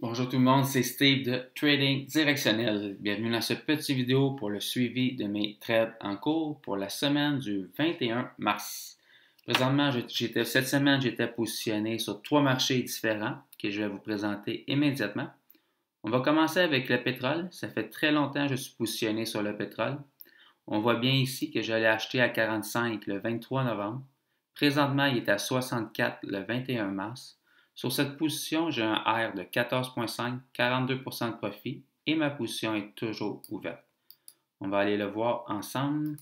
Bonjour tout le monde, c'est Steve de Trading Directionnel. Bienvenue dans cette petite vidéo pour le suivi de mes trades en cours pour la semaine du 21 mars. Présentement, cette semaine, j'étais positionné sur 3 marchés différents que je vais vous présenter immédiatement. On va commencer avec le pétrole. Ça fait très longtemps que je suis positionné sur le pétrole. On voit bien ici que je l'ai acheté à 45 le 23 novembre. Présentement, il est à 64 le 21 mars. Sur cette position, j'ai un R de 14,5, 42% de profit et ma position est toujours ouverte. On va aller le voir ensemble.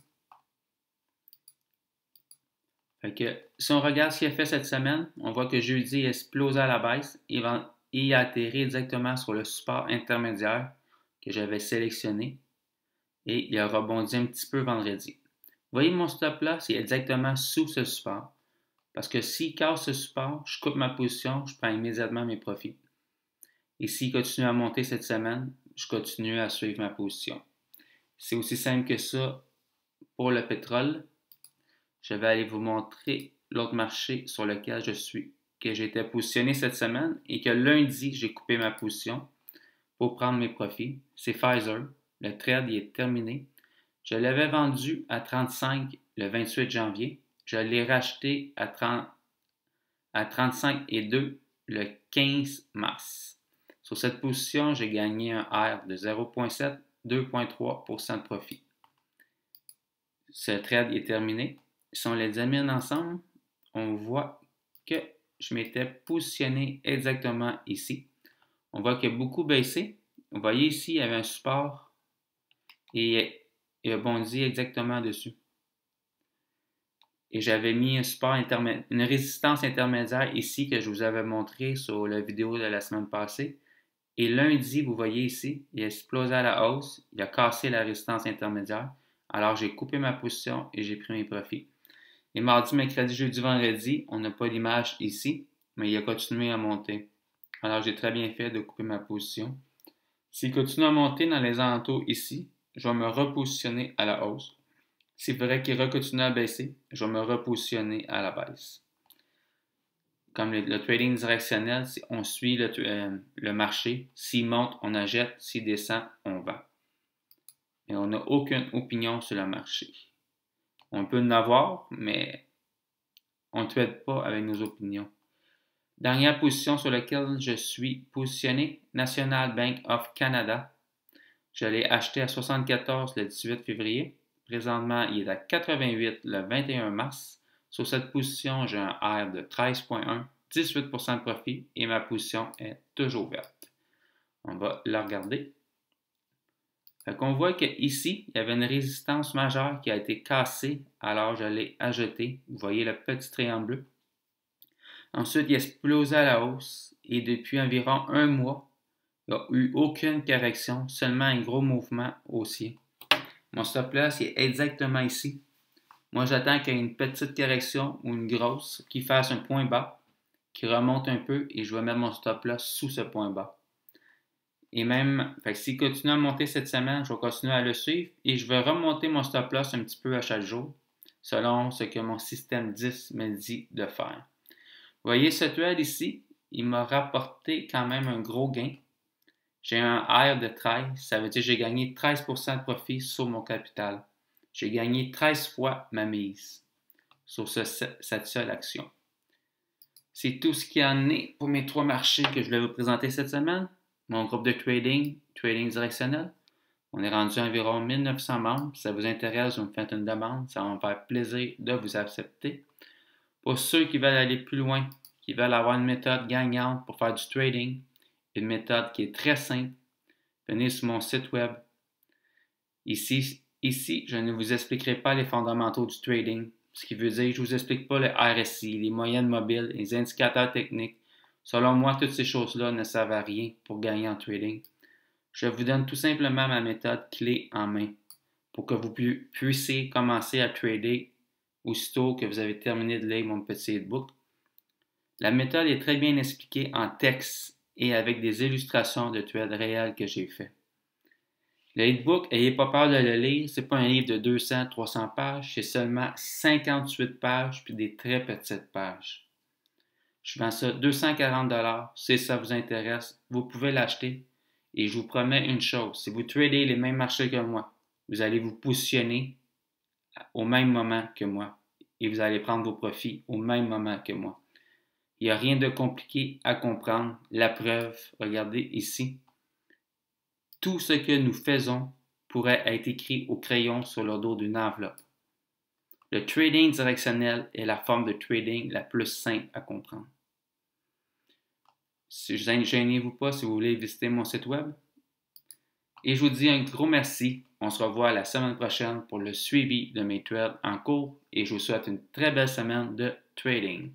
Si on regarde ce qu'il a fait cette semaine, on voit que jeudi, il a explosé à la baisse et il a atterri exactement sur le support intermédiaire que j'avais sélectionné et il a rebondi un petit peu vendredi. Vous voyez mon stop loss, c'est exactement sous ce support. Parce que s'il casse ce support, je coupe ma position, je prends immédiatement mes profits. Et s'il continue à monter cette semaine, je continue à suivre ma position. C'est aussi simple que ça pour le pétrole. Je vais aller vous montrer l'autre marché sur lequel que j'étais positionné cette semaine et que lundi, j'ai coupé ma position pour prendre mes profits. C'est Pfizer. Le trade est terminé. Je l'avais vendu à 35 le 28 janvier. Je l'ai racheté à 35,2 le 15 mars. Sur cette position, j'ai gagné un R de 0,7, 2,3% de profit. Ce trade est terminé. Si on les examine ensemble, on voit que je m'étais positionné exactement ici. On voit qu'il a beaucoup baissé. Vous voyez ici, il y avait un support et il a bondi exactement dessus. Et j'avais mis une résistance intermédiaire ici que je vous avais montré sur la vidéo de la semaine passée. Et lundi, vous voyez ici, il a explosé à la hausse, il a cassé la résistance intermédiaire. Alors j'ai coupé ma position et j'ai pris mes profits. Et mardi, mercredi, jeudi, vendredi, on n'a pas d'image ici, mais il a continué à monter. Alors j'ai très bien fait de couper ma position. S'il continue à monter dans les alentours ici, je vais me repositionner à la hausse. C'est vrai qu'il continue à baisser, je vais me repositionner à la baisse. Comme le trading directionnel, on suit le marché. S'il monte, on achète. S'il descend, on vend. Et on n'a aucune opinion sur le marché. On peut en avoir, mais on ne trade pas avec nos opinions. Dernière position sur laquelle je suis positionné, National Bank of Canada. Je l'ai acheté à 74 le 18 février. Présentement, il est à 88 le 21 mars. Sur cette position, j'ai un R de 13,1, 18% de profit et ma position est toujours verte. On va la regarder. On voit qu'ici, il y avait une résistance majeure qui a été cassée, alors je l'ai ajoutée. Vous voyez le petit triangle bleu. Ensuite, il a explosé à la hausse et depuis environ un mois, il n'y a eu aucune correction, seulement un gros mouvement haussier. Mon stop loss est exactement ici. Moi, j'attends qu'il y ait une petite correction ou une grosse qui fasse un point bas, qui remonte un peu et je vais mettre mon stop loss sous ce point bas. Et même, s'il continue à monter cette semaine, je vais continuer à le suivre et je vais remonter mon stop loss un petit peu à chaque jour, selon ce que mon système 10 me dit de faire. Vous voyez ce trade ici, il m'a rapporté quand même un gros gain. J'ai un R de 13, ça veut dire que j'ai gagné 13% de profit sur mon capital. J'ai gagné 13 fois ma mise sur cette seule action. C'est tout ce qu'il y en est pour mes 3 marchés que je voulais vous présenter cette semaine. Mon groupe de trading directionnel. On est rendu à environ 1900 membres. Si ça vous intéresse, vous me faites une demande. Ça va me faire plaisir de vous accepter. Pour ceux qui veulent aller plus loin, qui veulent avoir une méthode gagnante pour faire du trading, une méthode qui est très simple, venez sur mon site web. Ici, je ne vous expliquerai pas les fondamentaux du trading, ce qui veut dire que je ne vous explique pas le RSI, les moyennes mobiles, les indicateurs techniques. Selon moi, toutes ces choses-là ne servent à rien pour gagner en trading. Je vous donne tout simplement ma méthode clé en main pour que vous puissiez commencer à trader aussitôt que vous avez terminé de lire mon petit e-book. La méthode est très bien expliquée en texte et avec des illustrations de trades réels que j'ai fait. Le e-book, n'ayez pas peur de le lire, c'est pas un livre de 200-300 pages, c'est seulement 58 pages puis des très petites pages. Je vends ça 240 $. Si ça vous intéresse, vous pouvez l'acheter. Et je vous promets une chose, si vous tradez les mêmes marchés que moi, vous allez vous positionner au même moment que moi et vous allez prendre vos profits au même moment que moi. Il n'y a rien de compliqué à comprendre. La preuve, regardez ici. Tout ce que nous faisons pourrait être écrit au crayon sur le dos d'une enveloppe. Le trading directionnel est la forme de trading la plus simple à comprendre. Gênez-vous pas si vous voulez visiter mon site web. Et je vous dis un gros merci. On se revoit la semaine prochaine pour le suivi de mes trades en cours et je vous souhaite une très belle semaine de trading.